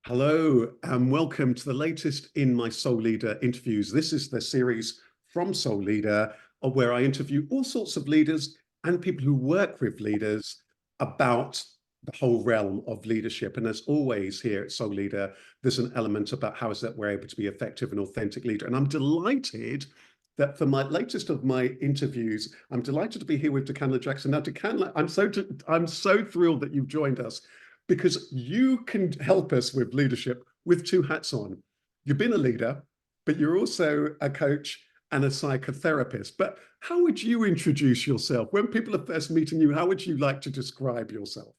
Hello, and welcome to the latest in my Soul Leader interviews. This is the series from Soul Leader, where I interview all sorts of leaders and people who work with leaders about the whole realm of leadership. And as always here at Soul Leader, there's an element about how is that we're able to be effective and authentic leader. And I'm delighted that for my latest of my interviews, I'm delighted to be here with Dekanla Jackson. Now, Dekanla, I'm so thrilled that you've joined us because you can help us with leadership with two hats on. You've been a leader, but you're also a coach and a psychotherapist. But how would you introduce yourself? When people are first meeting you, how would you like to describe yourself?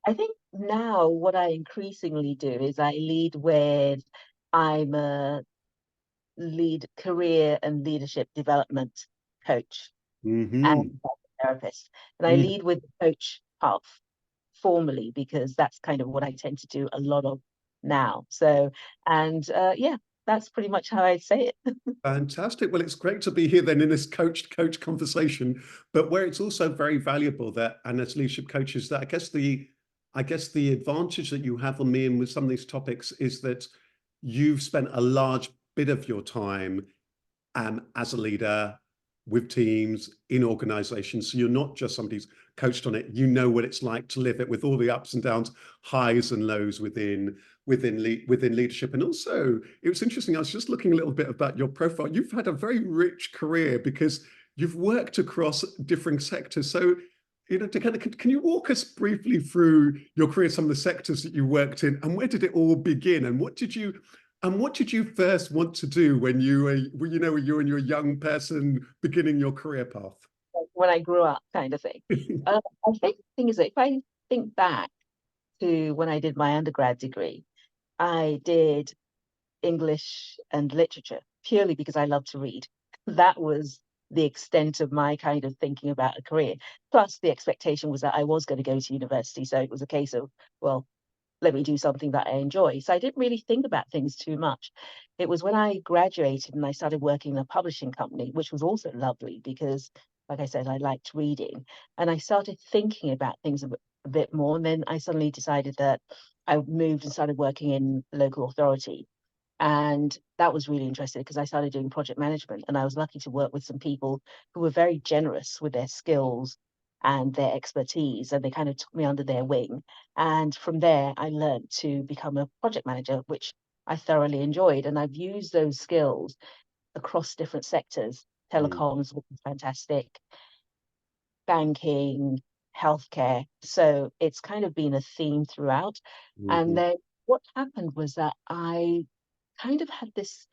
I think now what I increasingly do is I lead with I'm a lead career and leadership development coach and Mm-hmm. therapist. And I lead with the coach path formally because that's kind of what I tend to do a lot of now. So, yeah, that's pretty much how I'd say it. Fantastic. Well, it's great to be here then in this coach conversation, but where it's also very valuable that, and as leadership coaches, that I guess the advantage that you have on me and with some of these topics is that you've spent a large bit of your time as a leader with teams in organizations. So you're not just somebody who's coached on it. You know what it's like to live it with all the ups and downs, highs and lows within leadership. And also, it was interesting. I was just looking a little bit about your profile. You've had a very rich career because you've worked across different sectors. So, can you walk us briefly through your career, some of the sectors that you worked in, and where did it all begin? And what did you first want to do when you when you were a young person beginning your career path? When I grew up, kind of thing. I think the thing is that if I think back to when I did my undergrad degree, I did English and literature purely because I love to read. That was the extent of my kind of thinking about a career. Plus, the expectation was that I was going to go to university. So it was a case of, well, let me do something that I enjoy. So I didn't really think about things too much. It was when I graduated and I started working in a publishing company, which was also lovely because, like I said, I liked reading. And I started thinking about things a bit more. And then I suddenly decided that I moved and started working in local authority. And that was really interesting because I started doing project management and I was lucky to work with some people who were very generous with their skills and their expertise. And they kind of took me under their wing. And from there, I learned to become a project manager, which I thoroughly enjoyed. And I've used those skills across different sectors. Mm, Telecoms was fantastic, banking, healthcare. So it's kind of been a theme throughout. And mhm, then what happened was that I kind of had this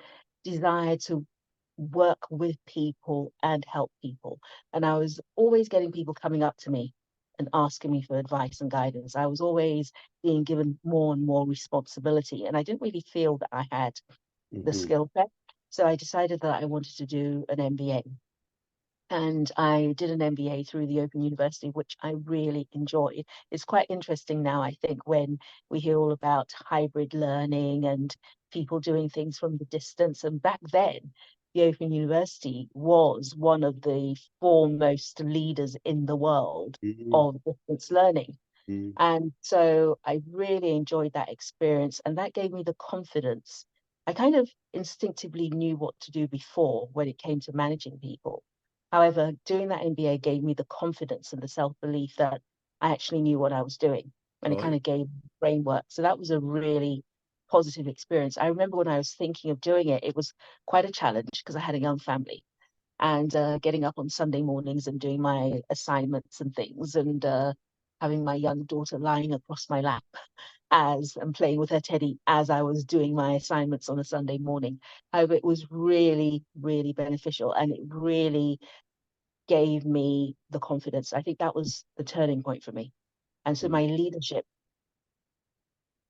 desire to work with people and help people. And I was always getting people coming up to me and asking me for advice and guidance. I was always being given more and more responsibility. And I didn't really feel that I had the mhm. skill set. So I decided that I wanted to do an MBA. And I did an MBA through the Open University, which I really enjoyed. It's quite interesting now, I think, when we hear all about hybrid learning and people doing things from the distance. And back then, the Open University was one of the foremost leaders in the world Mm, of distance learning. mm, And so I really enjoyed that experience, and that gave me the confidence. I kind of instinctively knew what to do before when it came to managing people. However, doing that MBA gave me the confidence and the self-belief that I actually knew what I was doing, and it got kind it. of gave me framework. So that was a really positive experience. I remember when I was thinking of doing it, it was quite a challenge because I had a young family and getting up on Sunday mornings and doing my assignments and things, and having my young daughter lying across my lap as and playing with her teddy as I was doing my assignments on a Sunday morning. However, it was really, really beneficial, and it really gave me the confidence. I think that was the turning point for me. And so Mm, my leadership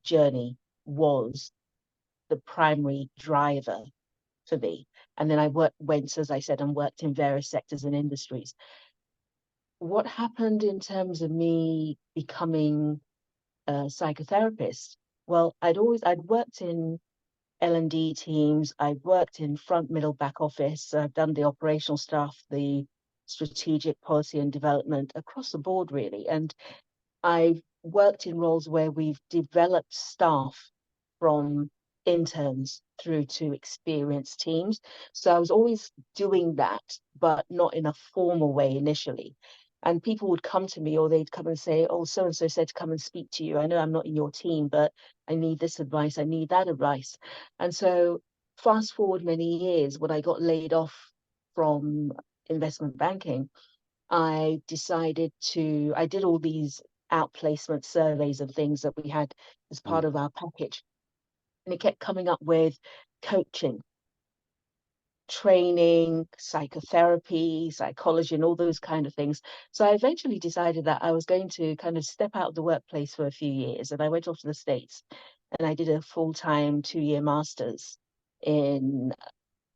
journey was the primary driver for me. And then went, as I said, and worked in various sectors and industries. What happened in terms of me becoming a psychotherapist? Well, I'd worked in L&D teams, I'd worked in front, middle, back office, I've done the operational stuff, the strategic policy and development across the board, really. And I've worked in roles where we've developed staff from interns through to experienced teams. So I was always doing that, but not in a formal way initially. And people would come to me, or they'd come and say, "Oh, so and so said to come and speak to you. I know I'm not in your team, but I need this advice, I need that advice." And so fast forward many years, when I got laid off from investment banking, I decided I did all these outplacement surveys and things that we had as part Mm, of our package. And it kept coming up with coaching, training, psychotherapy, psychology, and all those kind of things. So I eventually decided that I was going to kind of step out of the workplace for a few years. And I went off to the States and I did a full-time 2-year master's in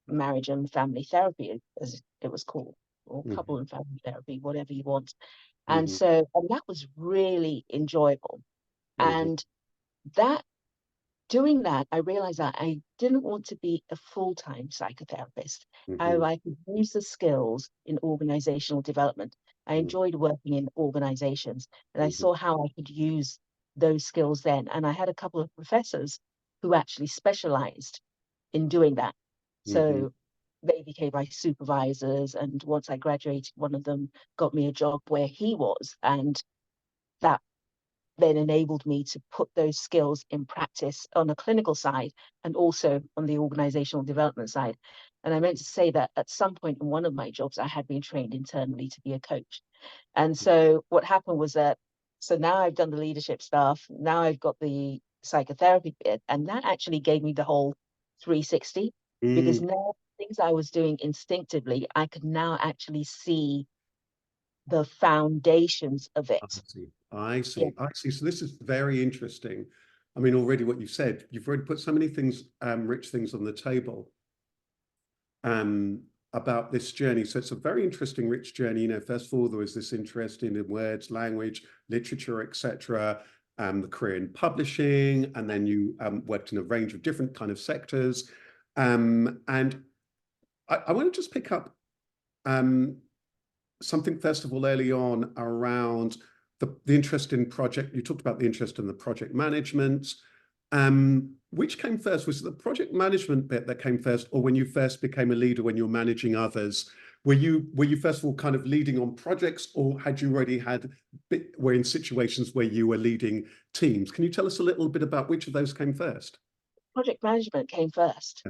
marriage and family therapy, as it was called, or couple mhm, and family therapy, whatever you want. And mhm, so, and that was really enjoyable. mhm, And that doing that, I realized that I didn't want to be a full-time psychotherapist. However, mhm, I could use the skills in organizational development. I mhm, enjoyed working in organizations, and I mhm, saw how I could use those skills then. And I had a couple of professors who actually specialized in doing that. mhm, So they became my supervisors. And once I graduated, one of them got me a job where he was. And that then enabled me to put those skills in practice on a clinical side and also on the organizational development side. And I meant to say that at some point in one of my jobs, I had been trained internally to be a coach. And so what happened was that, so now I've done the leadership stuff, now I've got the psychotherapy bit, and that actually gave me the whole 360 because mm. now things I was doing instinctively, I could now actually see the foundations of I it. see. I Yeah. see. I see. So this is very interesting. I mean, already what you said, you've already put so many things, rich things on the table, um, about this journey. So it's a very interesting, rich journey. You know, first of all, there was this interest in words, language, literature, etc. The career in publishing, and then you worked in a range of different kind of sectors. And I want to just pick up um, something first of all early on around the interest in project. You talked about the interest in the project management. Which came first? Was it the project management bit that came first, or when you first became a leader, when you were managing others? Were you first of all kind of leading on projects, or had you already were in situations where you were leading teams? Can you tell us a little bit about which of those came first? Project management came first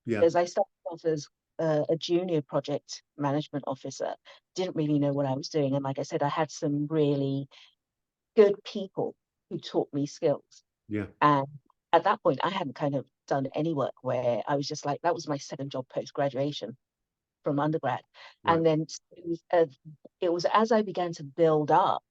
Yeah, because I started off as a junior project management officer, didn't really know what I was doing. And like I said, I had some really good people who taught me skills. yeah, And at that point, I hadn't kind of done any work where I was just like, that was my second job post graduation from undergrad. right. And then it was as I began to build up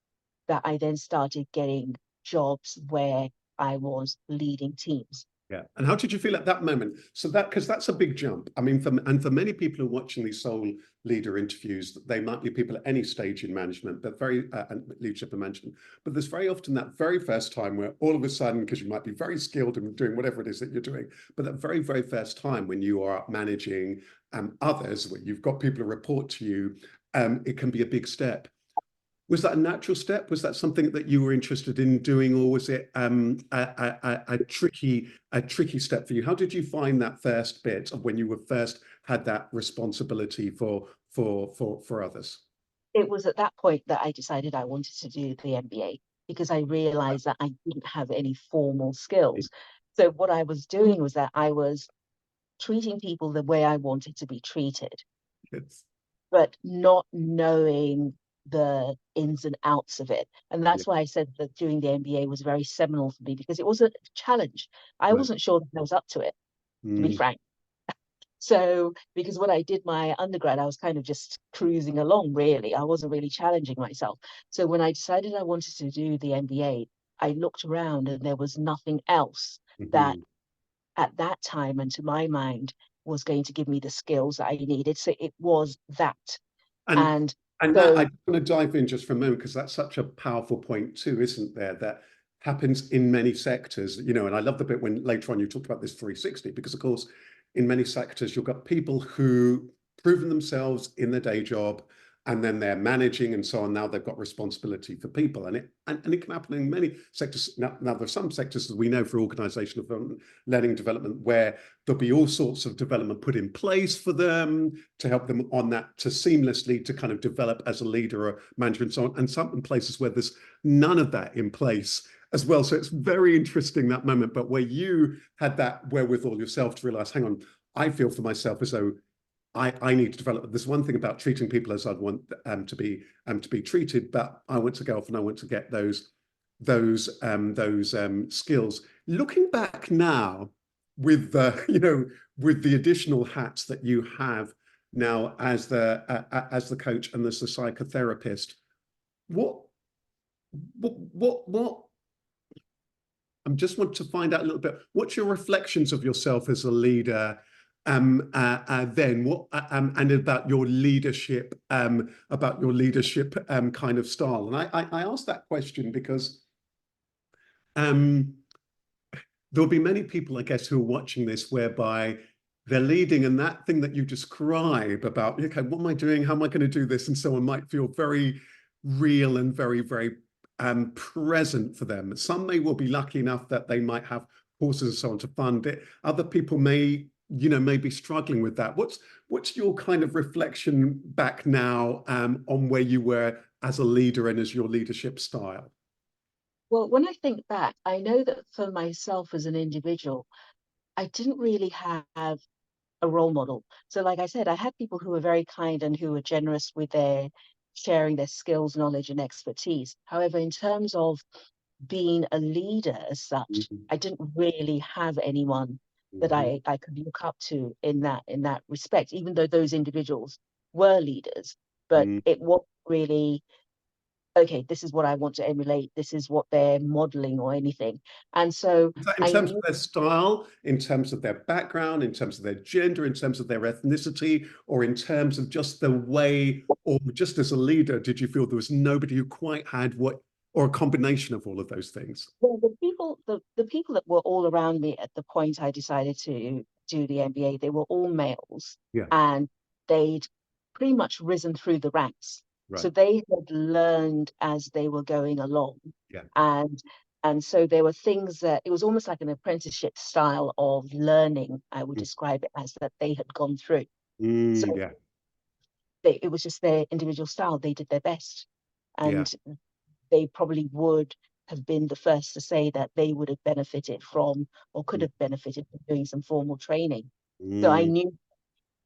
that I then started getting jobs where I was leading teams. Yeah. And how did you feel at that moment? So that, because that's a big jump. I mean, for many people who are watching these soul leader interviews, they might be people at any stage in management, but and leadership and management. But there's very often that very first time where all of a sudden, because you might be very skilled in doing whatever it is that you're doing, but that very, very first time when you are managing others, where you've got people who report to you, it can be a big step. Was that a natural step? Was that something that you were interested in doing, or was it a tricky step for you? How did you find that first bit of when you were first had that responsibility for others? It was at that point that I decided I wanted to do the MBA because I realized that I didn't have any formal skills. So what I was doing was that I was treating people the way I wanted to be treated, It's, but not knowing the ins and outs of it. And yeah, that's why I said that doing the MBA was very seminal for me because it was a challenge. I right. wasn't sure that I was up to it, to be Mm, frank. So, because when I did my undergrad, I was kind of just cruising along, really. I wasn't really challenging myself. So, when I decided I wanted to do the MBA, I looked around and there was nothing else that mhm. at that time and to my mind was going to give me the skills that I needed. So, it was that. And And and that I so, want to dive in just for a moment because that's such a powerful point too, isn't there? That happens in many sectors, you know, and I love the bit when later on you talked about this 360, because of course, in many sectors, you've got people who proven themselves in their day job, and then they're managing and so on. Now they've got responsibility for people, and it can happen in many sectors. Now there are some sectors that we know for organizational development, learning development, where there'll be all sorts of development put in place for them to help them on that, to seamlessly to kind of develop as a leader or manager and so on. And some places where there's none of that in place as well. So it's very interesting, that moment, but where you had that wherewithal yourself to realize, hang on, I feel for myself as though I need to develop. There's one thing about treating people as I'd want to be treated, but I want to go off and I want to get those skills. Looking back now, with the with the additional hats that you have now as the coach and as the psychotherapist, what I just want to find out a little bit. What's your reflections of yourself as a leader? Then what and about your leadership kind of style. And I asked that question because there'll be many people, I guess, who are watching this whereby they're leading, and that thing that you describe about, okay, what am I doing? How am I going to do this? And so on might feel very real and very, very present for them. Some may well be lucky enough that they might have courses and so on to fund it. Other people may be struggling with that. What's your kind of reflection back now on where you were as a leader and as your leadership style? Well, when I think back, I know that for myself as an individual, I didn't really have a role model. So, like I said, I had people who were very kind and who were generous with their sharing their skills, knowledge, and expertise. However, in terms of being a leader as such, Mhm. I didn't really have anyone that Mhm. I could look up to in that respect, even though those individuals were leaders. But Mhm. it wasn't really, okay, this is what I want to emulate, this is what they're modeling or anything. And so Is that in I terms of knew, their style, in terms of their background, in terms of their gender, in terms of their ethnicity, or in terms of just the way, or just as a leader, did you feel there was nobody who quite had what, or a combination of all of those things? well, the people that were all around me at the point I decided to do the MBA, they were all males, Yeah, and they'd pretty much risen through the ranks. So right. they had learned as they were going along. Yeah. And so there were things that it was almost like an apprenticeship style of learning, I would Mm, describe it as, that they had gone through. So yeah. it was just their individual style. They did their best. Yeah. And they probably would have been the first to say that they would have benefited from, or could Mm, have benefited from, doing some formal training. So I mm, knew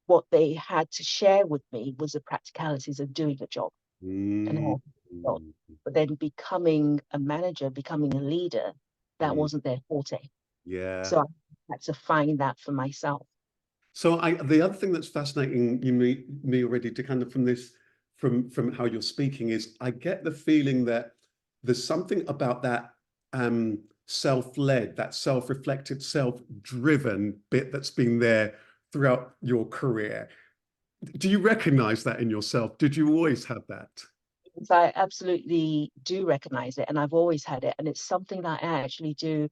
what they had to share with me was the practicalities of doing the job and mm, how to do the job. mm. But then becoming a manager, becoming a leader, that Mm, wasn't their forte. yeah. So I had to find that for myself. So the other thing that's fascinating me already, to kind of from this, from how you're speaking, is I get the feeling that there's something about that self-led, that self-reflected, self-driven bit that's been there throughout your career. Do you recognize that in yourself? Did you always have that? So I absolutely do recognize it, and I've always had it. And it's something that I actually do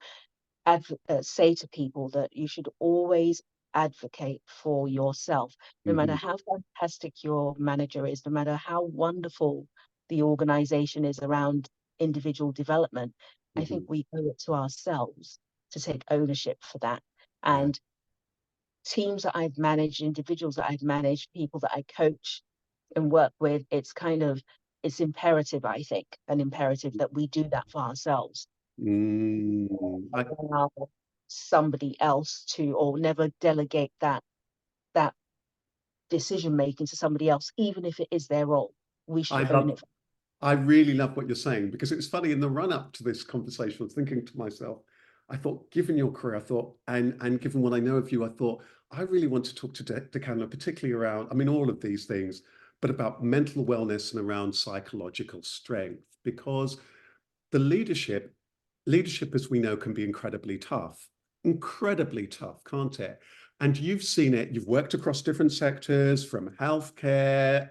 say to people, that you should always advocate for yourself, no matter Mhm. how fantastic your manager is, no matter how wonderful the organization is around individual development. I think Mhm. we owe it to ourselves to take ownership for that. Yeah. And teams that I've managed, individuals that I've managed, people that I coach and work with, it's imperative, I think, an imperative that we do that for ourselves. Mm. Allow somebody else to, or never delegate that decision making to somebody else, even if it is their role. We I should own love it. I really love what you're saying, because it's funny, in the run up to this conversation, I was thinking to myself, I thought, given your career, I thought, and given what I know of you, I thought, I really want to talk to Dekanla, particularly around, I mean, all of these things, but about mental wellness and around psychological strength, because the leadership, as we know, can be incredibly tough, can't it? And you've seen it, you've worked across different sectors, from healthcare,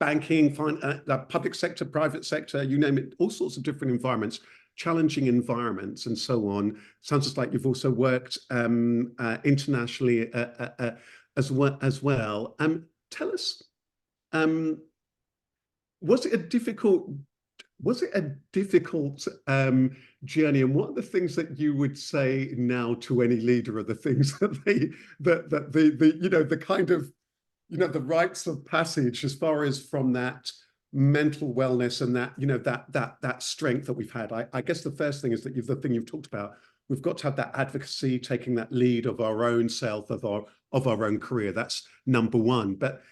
banking, public sector, private sector, you name it, all sorts of different environments, challenging environments, and so on. Sounds just like you've also worked internationally as well. Tell us Um, was it a difficult was it a difficult journey? And what are the things that you would say now to any leader, are the things that the you know, the kind of, you know, the rites of passage as far as from that mental wellness and that, you know, that strength that we've had? I guess the first thing is that the thing you've talked about, we've got to have that advocacy, taking that lead of our own self, of our own career. That's number one. But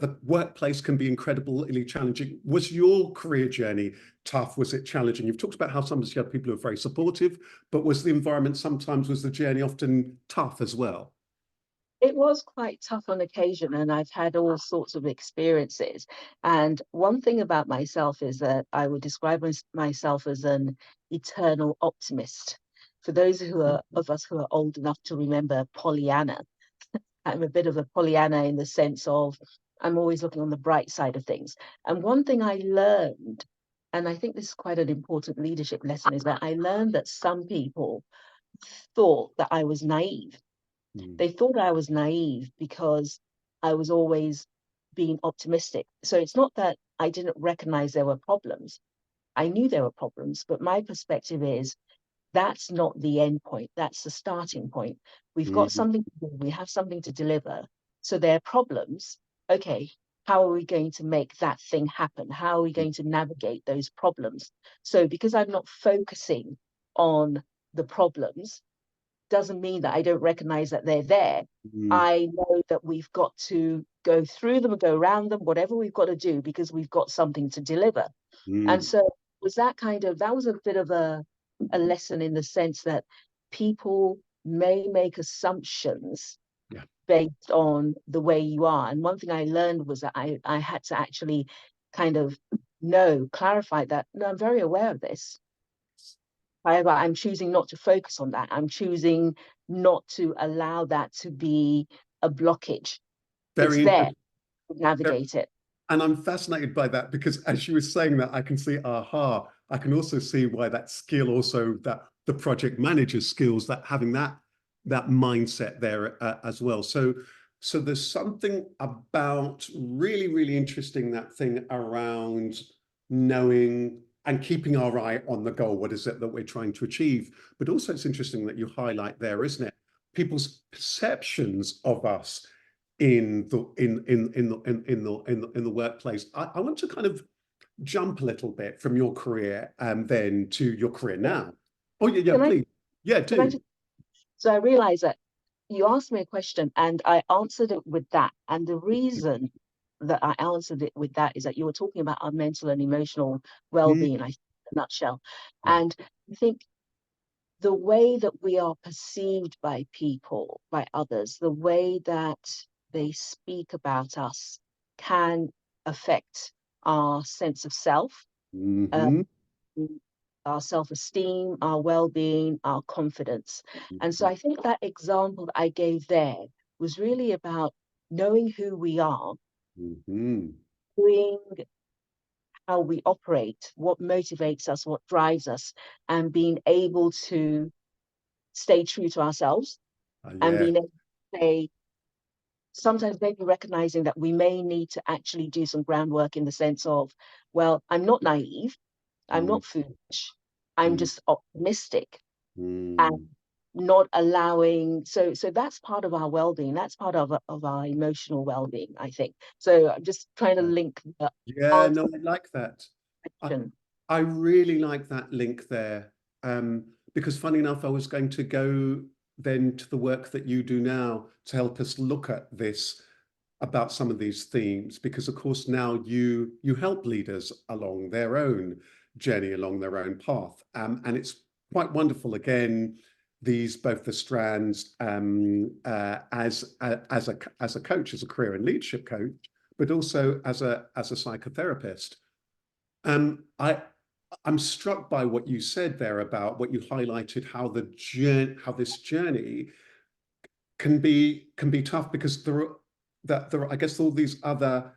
the workplace can be incredibly challenging. Was your career journey tough? Was it challenging? You've talked about how sometimes you have people who are very supportive, but was the environment sometimes, was the journey often tough as well? It was quite tough on occasion, and I've had all sorts of experiences. And one thing about myself is that I would describe myself as an eternal optimist. For those who are of us who are old enough to remember Pollyanna, I'm a bit of a Pollyanna in the sense of I'm always looking on the bright side of things. And one thing I learned, and I think this is quite an important leadership lesson, is that I learned that some people thought that I was naive. Mm, They thought I was naive because I was always being optimistic. So it's not that I didn't recognize there were problems. I knew there were problems, but my perspective is that's not the end point. That's the starting point. We've got mm, something to do, we have something to deliver. So there are problems. Okay, how are we going to make that thing happen? How are we going to navigate those problems? So because I'm not focusing on the problems, doesn't mean that I don't recognize that they're there. mm, I know that we've got to go through them, go around them, whatever we've got to do, because we've got something to deliver. And mm. so was that was a bit of a lesson in the sense that people may make assumptions Yeah. based on the way you are. And one thing I learned was that I had to actually kind of clarify that, no, I'm very aware of this. However, I'm choosing not to focus on that. I'm choosing not to allow that to be a blockage. It's Very there, interesting. navigate it. And I'm fascinated by that because as you were saying that, I can see, aha, I can also see why that skill, also that the project manager's skills, that having that mindset there as well. So there's something about really interesting, that thing around knowing and keeping our eye on the goal. What is it that we're trying to achieve? But also it's interesting that you highlight there, isn't it? People's perceptions of us in the workplace. I want to kind of jump a little bit from your career and then to your career now. Oh yeah, Can I please. Yeah, can I do. just so I realize that you asked me a question and I answered it with that. And the reason that I answered it with that is that you were talking about our mental and emotional Mm, well-being, I think, in a nutshell. yeah. And I think the way that we are perceived by people, by others, the way that they speak about us can affect our sense of self, uh, Hmm. our self-esteem, our well-being, our confidence. And so I think that example that I gave there was really about knowing who we are, Hmm. knowing how we operate, what motivates us, what drives us, and being able to stay true to ourselves and Yeah. being able to say, sometimes maybe recognizing that we may need to actually do some groundwork in the sense of, well, I'm not naive, I'm Mm, not foolish, I'm mm, just optimistic and mm. not allowing. So that's part of our well-being. That's part of our emotional well-being, I think. So I'm just trying to link the Yeah, answer no, I like that. I, question. I really like that link there. Because funny enough, I was going to go then to the work that you do now to help us look at this, about some of these themes, because of course now you help leaders along their own journey, along their own path. And it's quite wonderful, again, these both the strands, as a coach, as a career and leadership coach, but also as a psychotherapist. I I'm struck by what you said there about what you highlighted, how how this journey can be tough, because there are, I guess, all these other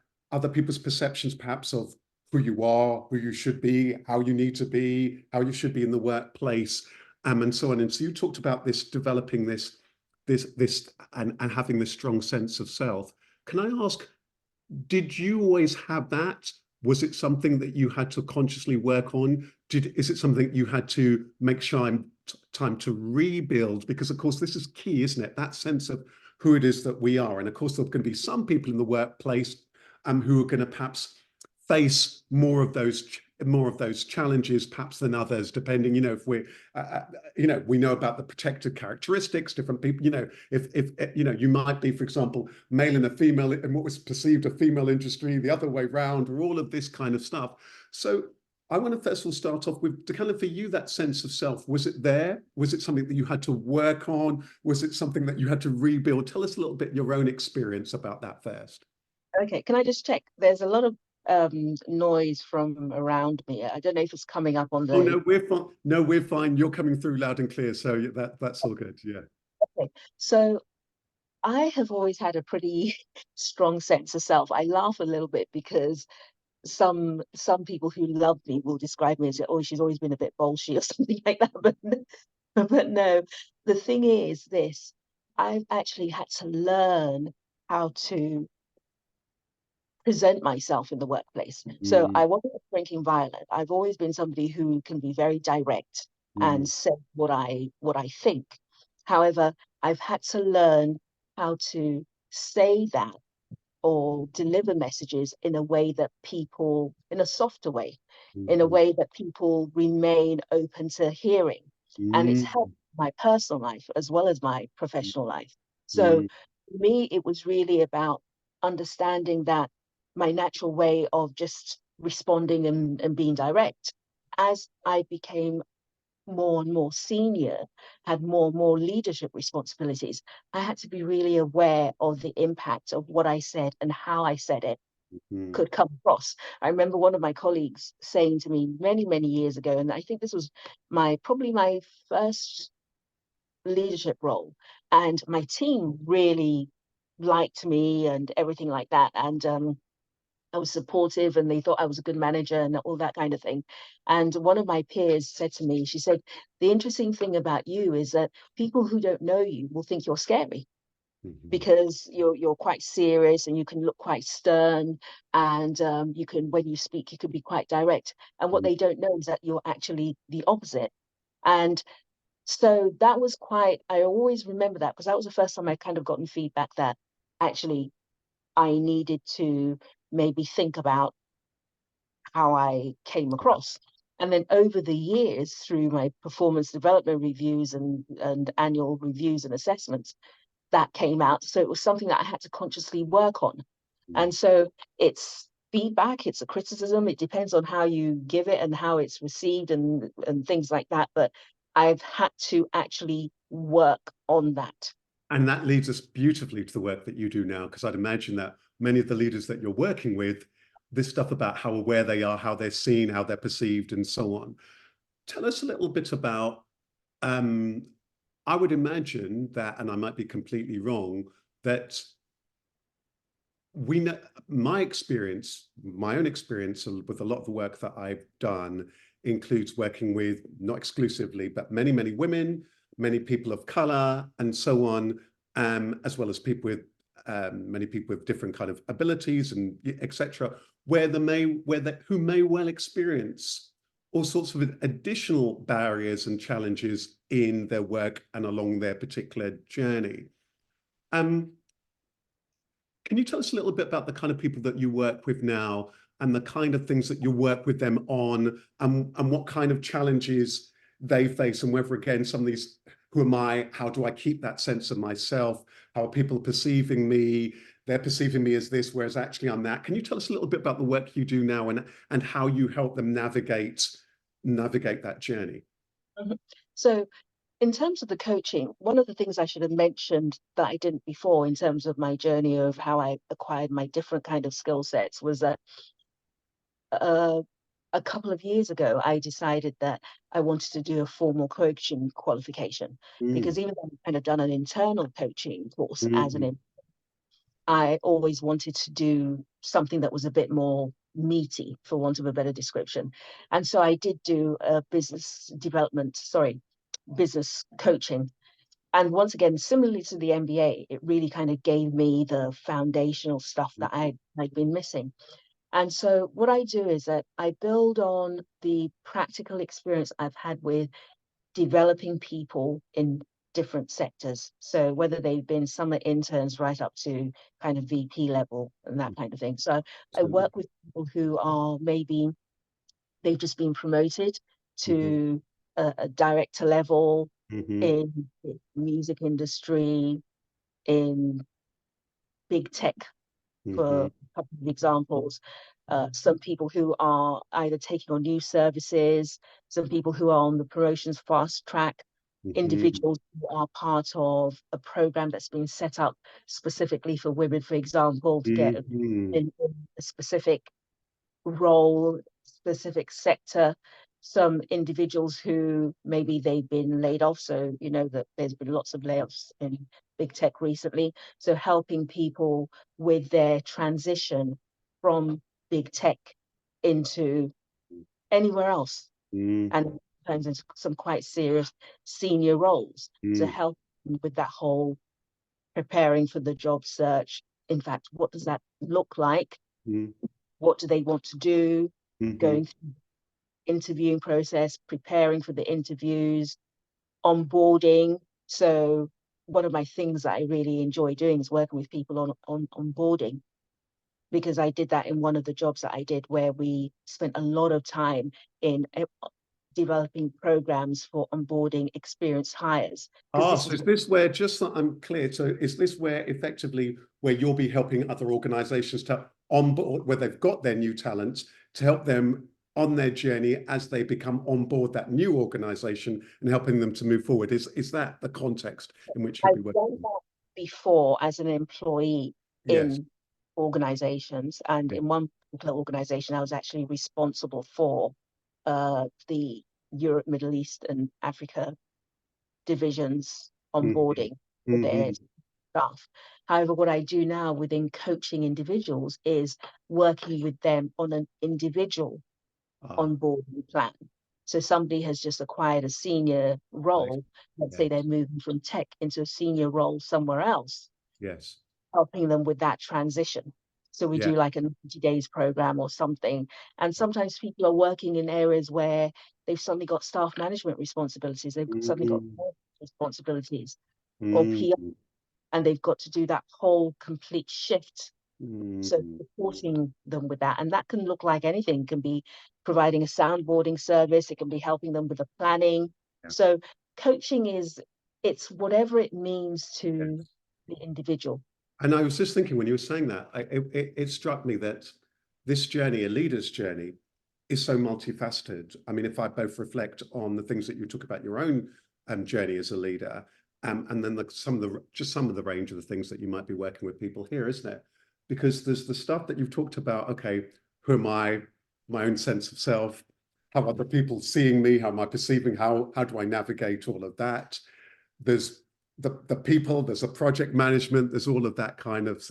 people's perceptions perhaps of who you are, who you should be, how you need to be, how you should be in the workplace, and so on. And so you talked about this, developing this and having this strong sense of self. Can I ask, Did you always have that? Was it something that you had to consciously work on? Is it something you had to make sure time to rebuild? Because of course, this is key, isn't it? That sense of who it is that we are. And of course, there's going to be some people in the workplace who are going to perhaps face more of those challenges perhaps than others, depending, if we're we know about the protected characteristics, different people, if you might be, for example, male and a female in what was perceived a female industry, the other way round, or all of this kind of stuff. So I want to first of all start off with, to kind of, for you, that sense of self, was it there? Was it something that you had to work on? Was it something that you had to rebuild? Tell us a little bit your own experience about that first. Okay, can I just check? There's a lot of noise from around me. I don't know if it's coming up on Oh the. no, we're fine. No, we're fine. You're coming through loud and clear, so that's all good. Yeah. Okay. So I have always had a pretty strong sense of self. I laugh a little bit because some people who love me will describe me as, oh, she's always been a bit bolshy or something like that. But no, the thing is this, I've actually had to learn how to present myself in the workplace. So Mm, I wasn't drinking violent. I've always been somebody who can be very direct and mm, say what I think. However, I've had to learn how to say that or deliver messages in a way that people, in a softer way, in a mm, way that people remain open to hearing. And it's helped mm, my personal life as well as my professional life. So mm, for me, it was really about understanding that my natural way of just responding and being direct. As I became more and more senior, had more and more leadership responsibilities, I had to be really aware of the impact of what I said and how I said it mm, could come across. I remember one of my colleagues saying to me many, many years ago, and I think this was probably my first leadership role, and my team really liked me and everything like that. And I was supportive and they thought I was a good manager and all that kind of thing. And one of my peers said to me, she said, the interesting thing about you is that people who don't know you will think you're scary mm, because you're quite serious and you can look quite stern and you can, when you speak, you can be quite direct. And what mm, they don't know is that you're actually the opposite. And so that was quite, I always remember that because that was the first time I kind of gotten feedback that actually I needed to maybe think about how I came across. And then over the years, through my performance development reviews and annual reviews and assessments, that came out. So it was something that I had to consciously work on. mm. And so it's feedback, it's a criticism, it depends on how you give it and how it's received and things like that. But I've had to actually work on that. And that leads us beautifully to the work that you do now, because I'd imagine that many of the leaders that you're working with, this stuff about how aware they are, how they're seen, how they're perceived, and so on. Tell us a little bit about, um, I would imagine that, and I might be completely wrong, that we know, my own experience with a lot of the work that I've done includes working with, not exclusively, but many, many women, many people of color, and so on, as well as people with many people with different kind of abilities and etc., who may well experience all sorts of additional barriers and challenges in their work and along their particular journey. Um, can you tell us a little bit about the kind of people that you work with now and the kind of things that you work with them on, and what kind of challenges they face, and whether, again, some of these, who am I? How do I keep that sense of myself? How are people perceiving me? They're perceiving me as this, whereas actually I'm that. Can you tell us a little bit about the work you do now and how you help them navigate that journey? Mhm. So in terms of the coaching, one of the things I should have mentioned that I didn't before in terms of my journey of how I acquired my different kind of skill sets was that uh, a couple of years ago, I decided that I wanted to do a formal coaching qualification Mm, because even though I've kind of done an internal coaching course mm, I always wanted to do something that was a bit more meaty, for want of a better description. And so I did do a business coaching. And once again, similarly to the MBA, it really kind of gave me the foundational stuff that I'd been missing. And so what I do is that I build on the practical experience I've had with developing people in different sectors. So whether they've been summer interns right up to kind of VP level and that kind of thing. So I Absolutely. work with people who are maybe they've just been promoted Hmm. to a director level Hmm. in the music industry, in big tech, for Hmm. a couple of examples. Some people who are either taking on new services, some people who are on the promotions fast track, Hmm. individuals who are part of a program that's been set up specifically for women, for example, to get Hmm. in a specific role, specific sector. Some individuals who maybe they've been laid off. So, you know, that there's been lots of layoffs in big tech recently. So helping people with their transition from big tech into anywhere else, Hmm. and turns into some quite serious senior roles to Hmm. help with that whole preparing for the job search. In fact, what does that look like? Hmm. What do they want to do? Hmm. Going through the interviewing process, preparing for the interviews, onboarding. So one of my things that I really enjoy doing is working with people on onboarding, because I did that in one of the jobs that I did where we spent a lot of time in developing programs for onboarding experienced hires, because Ah, this so was is this where, just so I'm clear, so is this where effectively where you'll be helping other organizations to onboard, where they've got their new talents, to help them on their journey as they become on board that new organization and helping them to move forward? Is that the context in which you'll I've be done working? that before as an employee Yes. in organizations. And Yeah. in one particular organization, I was actually responsible for the Europe, Middle East, and Africa divisions Hmm. onboarding for their Hmm. staff. However, what I do now within coaching individuals is working with them on an individual Ah, onboarding plan. So somebody has just acquired a senior nice. role. Let's say they're Yes. moving from tech into a senior role somewhere else, Yes. helping them with that transition. So we Yeah. do like a 90 days program or something. And sometimes people are working in areas where they've suddenly got staff management responsibilities, they've suddenly got Mm, responsibilities or mm, PR, and they've got to do that whole complete shift. So mm. supporting them with that. And that can look like anything. It can be providing a soundboarding service, it can be helping them with the planning. Yeah. So coaching it's whatever it means Yes. to the individual. And I was just thinking when you were saying that, it struck me that this journey, a leader's journey, is so multifaceted. I mean, if I both reflect on the things that you talk about your own journey as a leader, and then some of the range of the things that you might be working with people here, isn't it? Because there's the stuff that you've talked about. Okay, who am I? My own sense of self. How are other people seeing me? How am I perceiving? How do I navigate all of that? There's the people, there's a project management, there's all of that kind of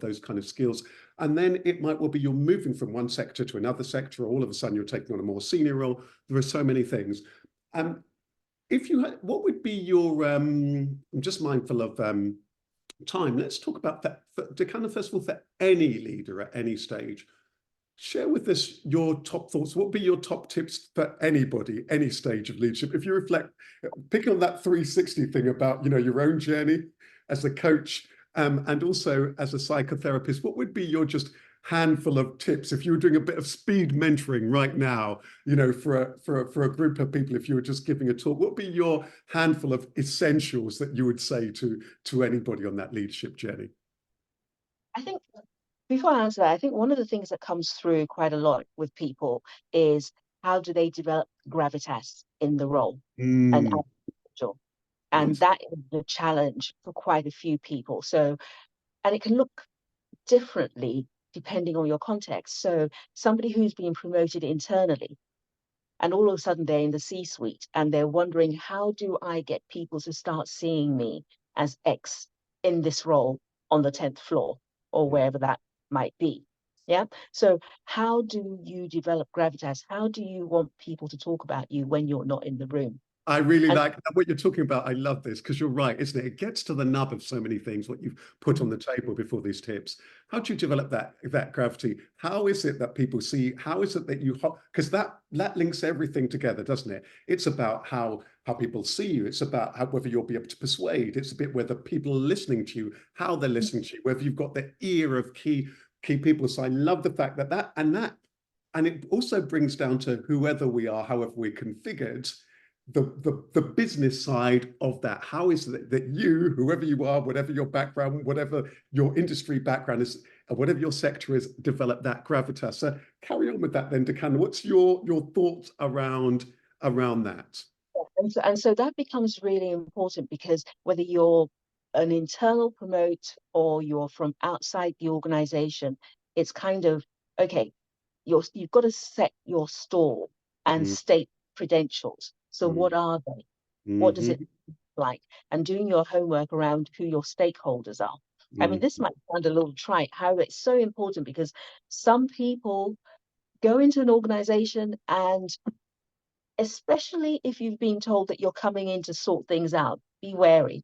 those kind of skills. And then it might well be you're moving from one sector to another sector, or all of a sudden you're taking on a more senior role. There are so many things. If you had, what would be your I'm just mindful of time. Let's talk about that for Dekanla Festival for any leader at any stage. Share with us your top thoughts. What would be your top tips for anybody, any stage of leadership? If you reflect, pick on that 360 thing about, your own journey as a coach, and also as a psychotherapist, what would be your just handful of tips if you were doing a bit of speed mentoring right now, for a group of people, if you were just giving a talk, what would be your handful of essentials that you would say to anybody on that leadership journey? I think before I answer that, I think one of the things that comes through quite a lot with people is how do they develop gravitas in the role and Mm, as an individual. And yes. that is the challenge for quite a few people. So, and it can look differently depending on your context. So somebody who's been promoted internally and all of a sudden they're in the C-suite and they're wondering, how do I get people to start seeing me as X in this role on the 10th floor or Yeah. wherever that might be? Yeah. So how do you develop gravitas? How do you want people to talk about you when you're not in the room? I really And like what you're talking about. I love this because you're right, isn't it? It gets to the nub of so many things, what you've put on the table before these tips. How do you develop that gravity? How is it that people see? How is it that you, because that links everything together, doesn't it? It's about how people see you. It's about whether you'll be able to persuade. It's a bit whether people are listening to you, how they're listening to you, whether you've got the ear of key people. So I love the fact and it also brings down to whoever we are, however we're configured, the business side of that. How is it that you, whoever you are, whatever your background, whatever your industry background is, whatever your sector is, develop that gravitas. So carry on with that then, Dekanla. What's your thoughts around that? and so that becomes really important, because whether you're an internal promote or you're from outside the organization, it's kind of okay, you've got to set your stall and Mm, state credentials. So mm, what are they? What does it mhm, look like? And doing your homework around who your stakeholders are. I mean, mm, this might sound a little trite, however, it's so important, because some people go into an organization, and especially if you've been told that you're coming in to sort things out, be wary.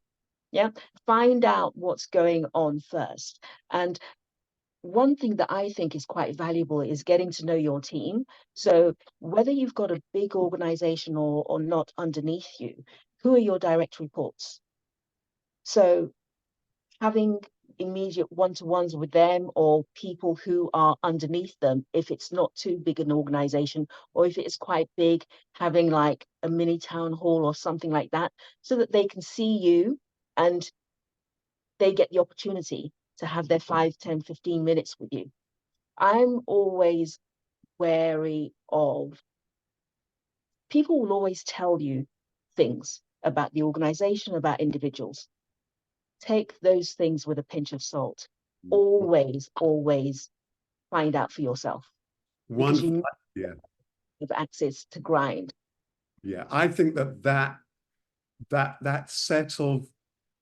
Yeah. Find out what's going on first. And one thing that I think is quite valuable is getting to know your team. So whether you've got a big organization or not underneath you, who are your direct reports? So having immediate one-to-ones with them, or people who are underneath them, if it's not too big an organization, or if it's quite big, having like a mini town hall or something like that, so that they can see you and they get the opportunity to have their 5, 10, 15 minutes with you. I'm always wary of people will always tell you things about the organization, about individuals. Take those things with a pinch of salt. Always, always find out for yourself, because wonderful. you Yeah, have access to grind. yeah. I think that set of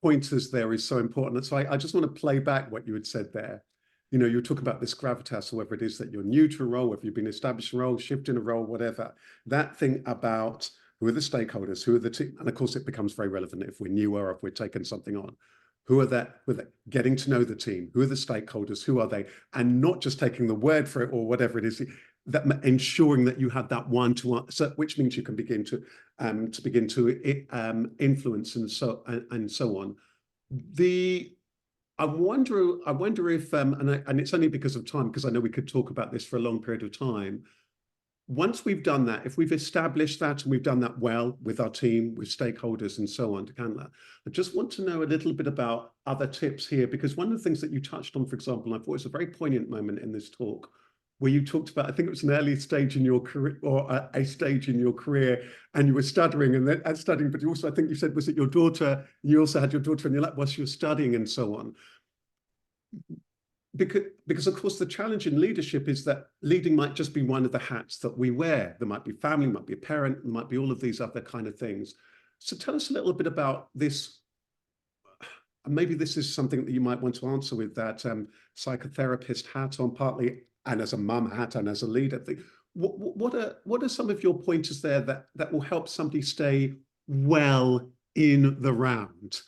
pointers there is so important. So I just want to play back what you had said there. You talk about this gravitas, or whether it is that you're new to a role, whether you've been established in a role, shifting a role, whatever. That thing about who are the stakeholders, who are the team, and of course it becomes very relevant if we're newer, or if we're taking something on. Who are that? With getting to know the team, who are the stakeholders, who are they, and not just taking the word for it or whatever it is. That ensuring that you have that one-to-one, so which means you can begin to influence and so on. The I wonder if and it's only because of time, because I know we could talk about this for a long period of time. Once we've done that, if we've established that and we've done that well with our team, with stakeholders and so on, Dekanla, I just want to know a little bit about other tips here, because one of the things that you touched on, for example, and I thought it was a very poignant moment in this talk, where you talked about, I think it was an early stage in your career, or a stage in your career, and you were studying and studying, but you also, I think you said, was it your daughter? You also had your daughter in your lap whilst you were studying and so on. Because of course the challenge in leadership is that leading might just be one of the hats that we wear. There might be family, might be a parent, there might be all of these other kind of things. So tell us a little bit about this. And maybe this is something that you might want to answer with that psychotherapist hat on, partly, and as a mum hat and as a leader thing. What are some of your pointers there that will help somebody stay well in the round?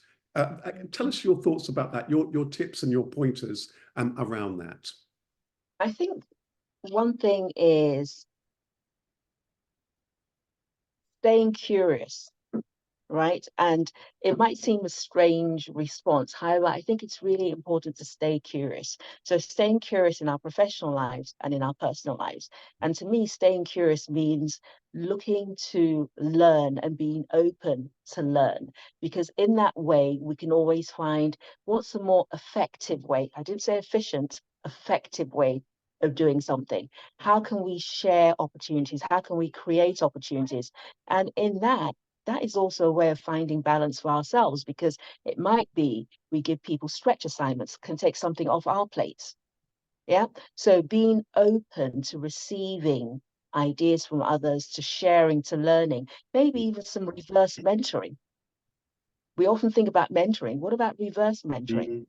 Tell us your thoughts about that, your tips and your pointers around that. I think one thing is staying curious, right? And it might seem a strange response. However, I think it's really important to stay curious. So staying curious in our professional lives and in our personal lives. And to me, staying curious means looking to learn and being open to learn, because in that way, we can always find what's a more effective way. I didn't say efficient, effective way of doing something. How can we share opportunities? How can we create opportunities? And in that is also a way of finding balance for ourselves, because it might be we give people stretch assignments, can take something off our plates. Yeah. So being open to receiving ideas from others, to sharing, to learning, maybe even some reverse mentoring. We often think about mentoring. What about reverse mentoring? Mm,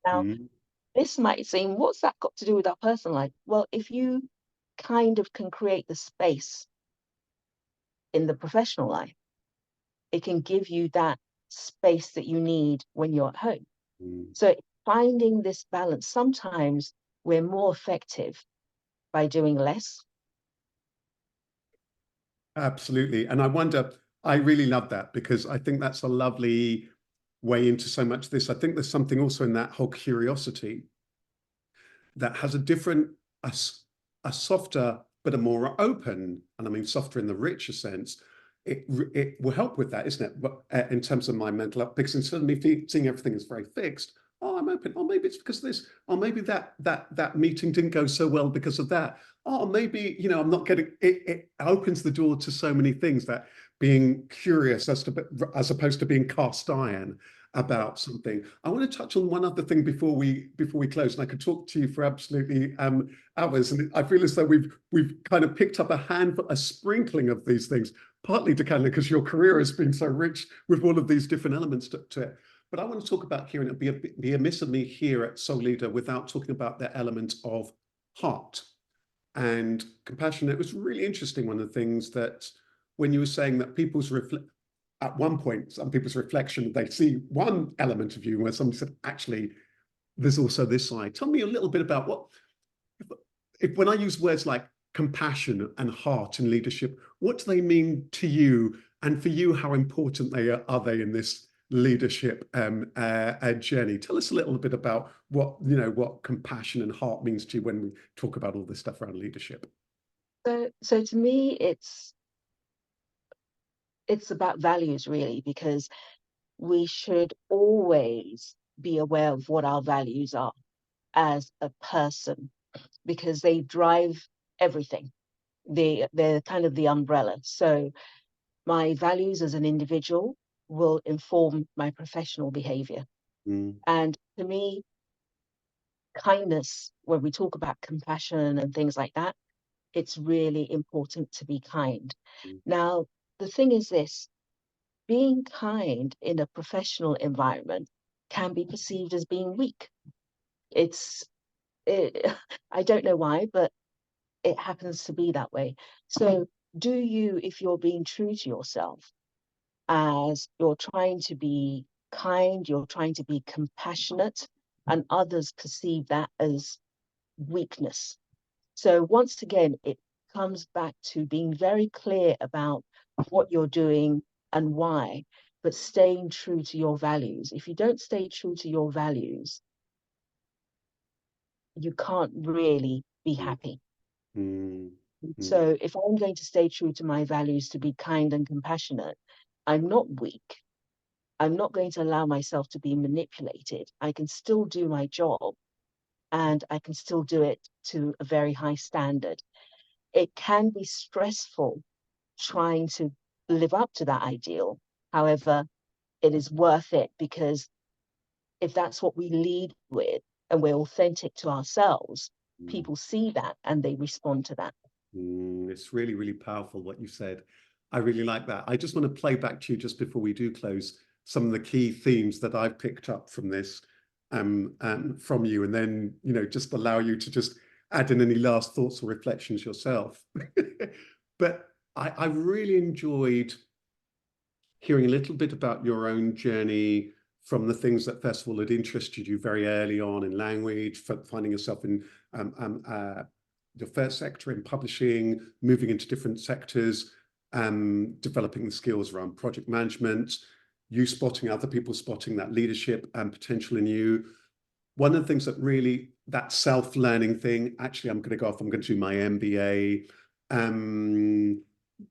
Now, mm, this might seem, what's that got to do with our personal life? Well, if you kind of can create the space in the professional life, it can give you that space that you need when you're at home. Mm. So finding this balance, sometimes we're more effective by doing less. Absolutely. And I wonder, I really love that, because I think that's a lovely way into so much of this. I think there's something also in that whole curiosity that has a different, a softer, but a more open, and I mean softer in the richer sense. It will help with that, isn't it? But in terms of my mental, because instead of me seeing everything as very fixed, oh, I'm open. Oh, maybe it's because of this. Oh, maybe that meeting didn't go so well because of that. Oh, maybe, you know, I'm not getting it. It opens the door to so many things, that being curious as opposed to being cast iron about something. I want to touch on one other thing before we close, and I could talk to you for absolutely hours. And I feel as though we've kind of picked up a sprinkling of these things, partly, Dekanla, because your career has been so rich with all of these different elements to it. But I want to talk about here, and it'd be amiss of me here at Soul Leader without talking about the element of heart and compassion. It was really interesting, one of the things that when you were saying that at one point, some people's reflection, they see one element of you where somebody said, actually, there's also this side. Tell me a little bit about when I use words like compassion and heart in leadership, what do they mean to you? And for you, how important are they in this leadership journey? Tell us a little bit about what compassion and heart means to you when we talk about all this stuff around leadership. So to me, it's about values, really, because we should always be aware of what our values are as a person, because they drive everything. They're kind of the umbrella. So my values as an individual will inform my professional behavior. Mm, And to me, kindness, when we talk about compassion and things like that, it's really important to be kind. mm, Now, the thing is this, being kind in a professional environment can be perceived as being weak. It's, it, I don't know why, but it happens to be that way. So, do you, if you're being true to yourself, as you're trying to be kind, you're trying to be compassionate, and others perceive that as weakness? So, once again, it comes back to being very clear about what you're doing and why, but staying true to your values. If you don't stay true to your values, you can't really be mm, happy. mm, mm, So if I'm going to stay true to my values to be kind and compassionate, I'm not weak. I'm not going to allow myself to be manipulated. I can still do my job, and I can still do it to a very high standard. It can be stressful trying to live up to that ideal. However, it is worth it, because if that's what we lead with and we're authentic to ourselves, mm. people see that and they respond to that. It's really, really powerful what you said. I really like that. I just want to play back to you, just before we do close, some of the key themes that I've picked up from this, from you, and then, just allow you to just add in any last thoughts or reflections yourself. But I really enjoyed hearing a little bit about your own journey, from the things that, first of all, had interested you very early on in language, finding yourself in the first sector in publishing, moving into different sectors, developing the skills around project management, you spotting other people, spotting that leadership and potential in you. One of the things that really, that self-learning thing, actually, I'm going to go off, I'm going to do my MBA,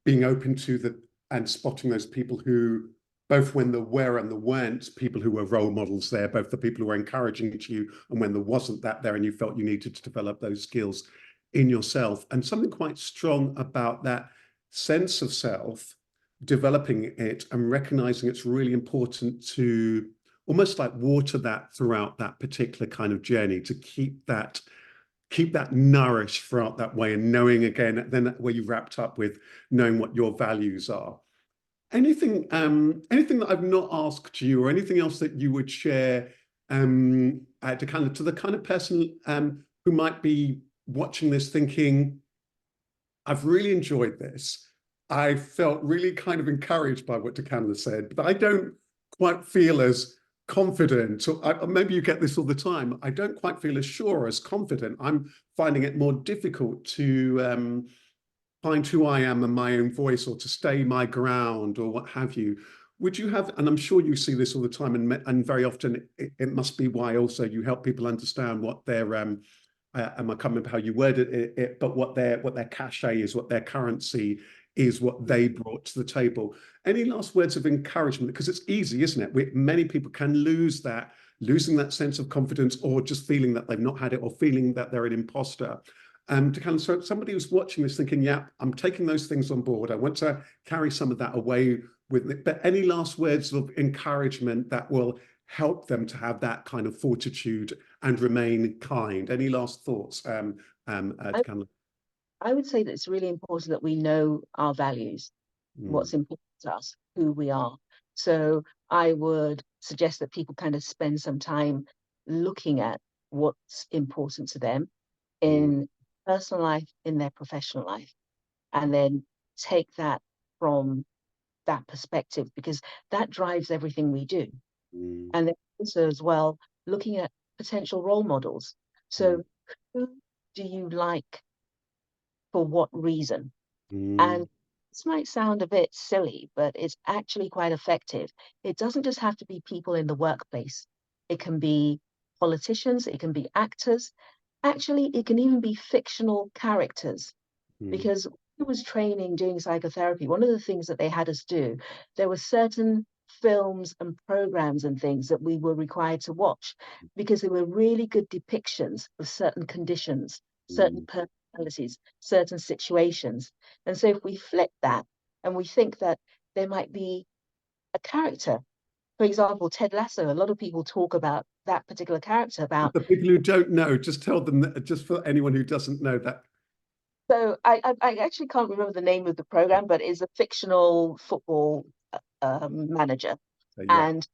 being open to and spotting those people who, both when there were and there weren't people who were role models there, both the people who were encouraging to you and when there wasn't that there and you felt you needed to develop those skills in yourself. And something quite strong about that sense of self, developing it and recognizing it's really important to almost like water that throughout that particular kind of journey, to keep that nourished throughout that way, and knowing, again, then where you wrapped up with knowing what your values are. Anything that I've not asked you, or anything else that you would share, to the kind of person who might be watching this thinking, I've really enjoyed this. I felt really kind of encouraged by what Dekanla said, but I don't quite feel as confident, or maybe you get this all the time. I don't quite feel as sure, as confident. I'm finding it more difficult to find who I am and my own voice, or to stay my ground, or what have you. Would you have, and I'm sure you see this all the time, and very often it must be why also you help people understand what their I can't remember how you worded it, but what their cachet is, what their currency is, what they brought to the table. Any last words of encouragement? Because it's easy, isn't it? Many people can lose that, losing that sense of confidence, or just feeling that they've not had it, or feeling that they're an imposter. To kind of, so somebody who's watching this thinking, yeah, I'm taking those things on board. I want to carry some of that away with me. But any last words of encouragement that will help them to have that kind of fortitude and remain kind? Any last thoughts, I, Dekanla? I would say that it's really important that we know our values, Mm, what's important to us, who we are. So I would suggest that people kind of spend some time looking at what's important to them mm, in personal life, in their professional life, and then take that from that perspective, because that drives everything we do. mm, And then also as well, looking at potential role models. mm, So who do you like for what reason? mm, And this might sound a bit silly, but it's actually quite effective. It doesn't just have to be people in the workplace. It can be politicians, it can be actors. Actually, it can even be fictional characters, mm, because when I was training doing psychotherapy, one of the things that they had us do, there were certain films and programs and things that we were required to watch because they were really good depictions of certain conditions, certain mm. personalities, certain situations. And so if we flip that and we think that there might be a character, for example, Ted Lasso, a lot of people talk about that particular character, about The people who don't know, just tell them that, just for anyone who doesn't know that. so I actually can't remember the name of the program, but it's a fictional football manager, Yeah. and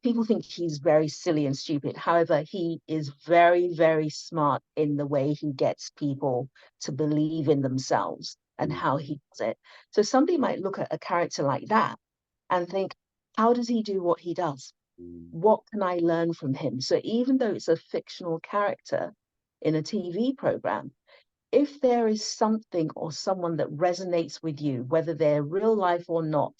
people think he's very silly and stupid. However, he is very, very smart in the way he gets people to believe in themselves and Mm, how he does it. So somebody might look at a character like that and think, how does he do what he does? mm, What can I learn from him? So even though it's a fictional character in a TV program, if there is something or someone that resonates with you, whether they're real life or not,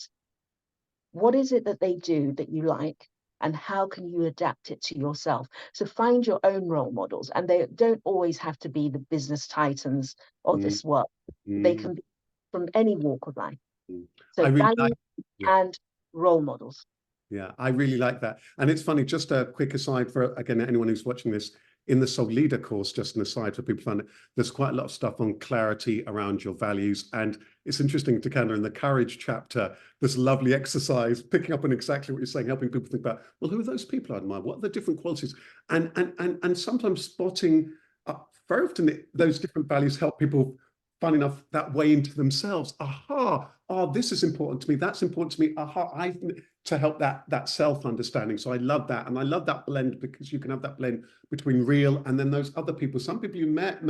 what is it that they do that you like? And how can you adapt it to yourself? So find your own role models, and they don't always have to be the business titans of mm, this world. They mm, can be from any walk of life. mm. I So really like. value Yeah. and role models. Yeah, I really like that. And it's funny, just a quick aside for, again, anyone who's watching this, in the Soul Leader course, just an aside for people find it, there's quite a lot of stuff on clarity around your values. And it's interesting to kind of, in the courage chapter, this lovely exercise, picking up on exactly what you're saying, helping people think about, well, who are those people I admire? What are the different qualities? And sometimes spotting, very often those different values help people find enough that way into themselves. Aha, oh, this is important to me. That's important to me. Aha, to help that self-understanding. So I love that. And I love that blend, because you can have that blend between real and then those other people. Some people you met,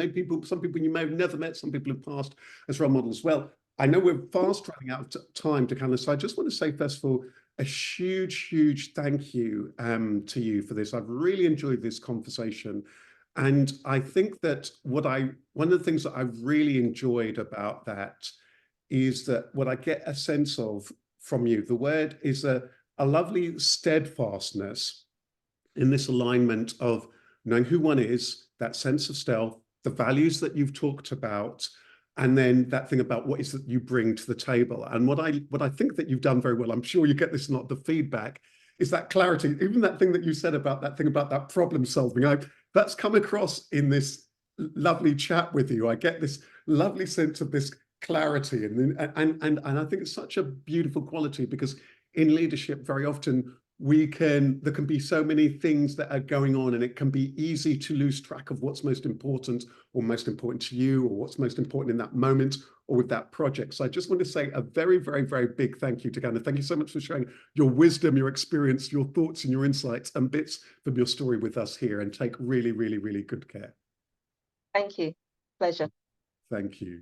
some people you may have never met, some people who've passed as role models. Well, I know we're fast running out of time, Dekanla, so I just want to say, first of all, a huge, huge thank you to you for this. I've really enjoyed this conversation. And I think that one of the things that I've really enjoyed about that is that what I get a sense of from you, the word is a lovely steadfastness in this alignment of knowing who one is, that sense of self, the values that you've talked about, and then that thing about what is that you bring to the table. And what I think that you've done very well, I'm sure you get this, not the feedback, is that clarity. Even that thing that you said about that thing about that problem solving, that's come across in this lovely chat with you. I get this lovely sense of this clarity, and I think it's such a beautiful quality, because in leadership very often there can be so many things that are going on, and it can be easy to lose track of what's most important, or most important to you, or what's most important in that moment or with that project. So I just want to say a very, very, very big thank you to Ghana. Thank you so much for sharing your wisdom, your experience, your thoughts and your insights and bits from your story with us here, and take really, really, really good care. Thank you. Pleasure. Thank you.